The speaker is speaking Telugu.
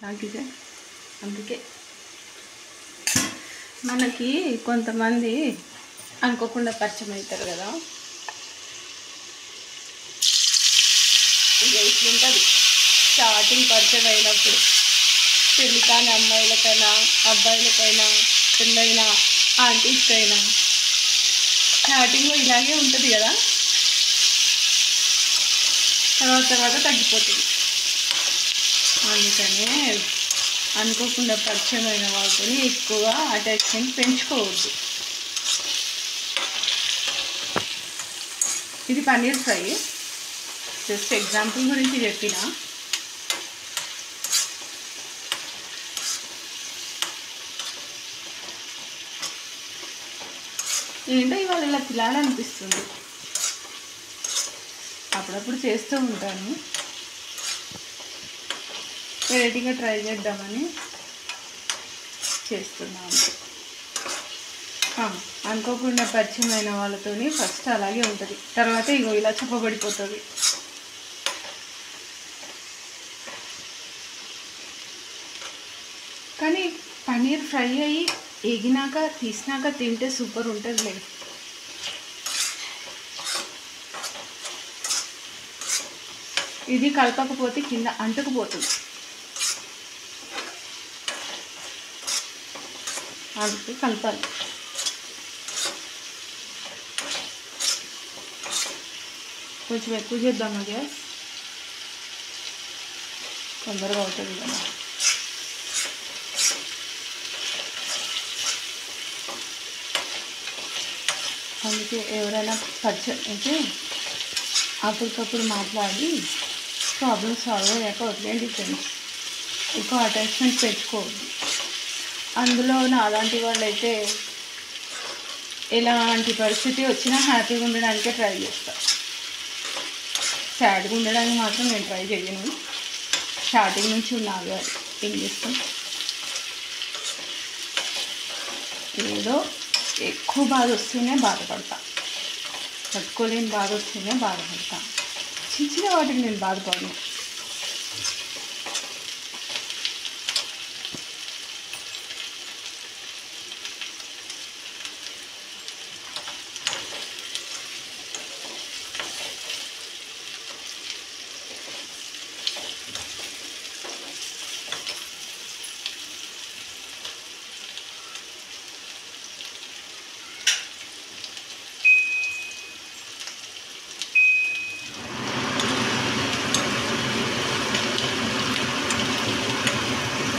నాకిదే అందుకే మనకి కొంతమంది అనుకోకుండా పరిచయం అవుతారు కదా. ఇక ఇట్లుంటుంది స్టార్టింగ్ పరిచయం అయినప్పుడు. పెళ్ళి కానీ అమ్మాయిలకైనా అబ్బాయిలకైనా పెళ్ళైనా ఆంటీస్కైనా స్టార్టింగ్లో ఇలాగే ఉంటుంది కదా, తర్వాత తగ్గిపోతుంది. అందుకనే అనుకోకుండా పరిచయం అయిన వాళ్ళతో ఎక్కువ అటాచ్మెంట్ పెంచుకోవద్దు. ఇది పన్నీర్ ఫ్రై, జస్ట్ ఎగ్జాంపుల్ గురించి చెప్పిన. ఏంటో ఇవాళ ఇలా తినాలనిపిస్తుంది, అప్పుడప్పుడు చేస్తూ ఉంటాను. వెరైటీగా ట్రై చేద్దామని చేస్తున్నాను. అనుకోకుండా పరిచయం అయిన వాళ్ళతో ఫస్ట్ అలాగే ఉంటుంది, తర్వాత ఇగో ఇలా చెప్పబడిపోతుంది. కానీ పన్నీర్ ఫ్రై అయ్యి ఎగినాక తీసినాక తింటే సూపర్ ఉంటుంది లేదు. ఇది కలపకపోతే కింద అంటుకుపోతుంది, అందుకే కలపాలి. కొంచెం ఎక్కువ చేద్దామా గ్యాస్, తొందరగా అవుతుంది కదా. అందుకే ఎవరైనా పరిచయం అయితే అప్పటికప్పుడు మాట్లాడి ప్రాబ్లమ్ సాల్వ్ అయ్యాక వదిలేండి ఫ్రెండ్స్. ఎక్కువ అటాచ్మెంట్ పెంచుకోవద్దు. అందులో అలాంటి వాళ్ళు అయితే ఎలాంటి పరిస్థితి వచ్చినా హ్యాపీగా ఉండడానికే ట్రై చేస్తారు. సాడ్గా ఉండడానికి మాత్రం నేను ట్రై చేయను. స్టార్టింగ్ నుంచి ఉన్నాను, ఏం చేస్తాం. ఏదో ఎక్కువ బాధ వస్తేనే బాధపడతా, తట్టుకోలేని బాధ వస్తేనే బాధపడతా. చిన్న చిన్న వాటికి నేను బాధపడను.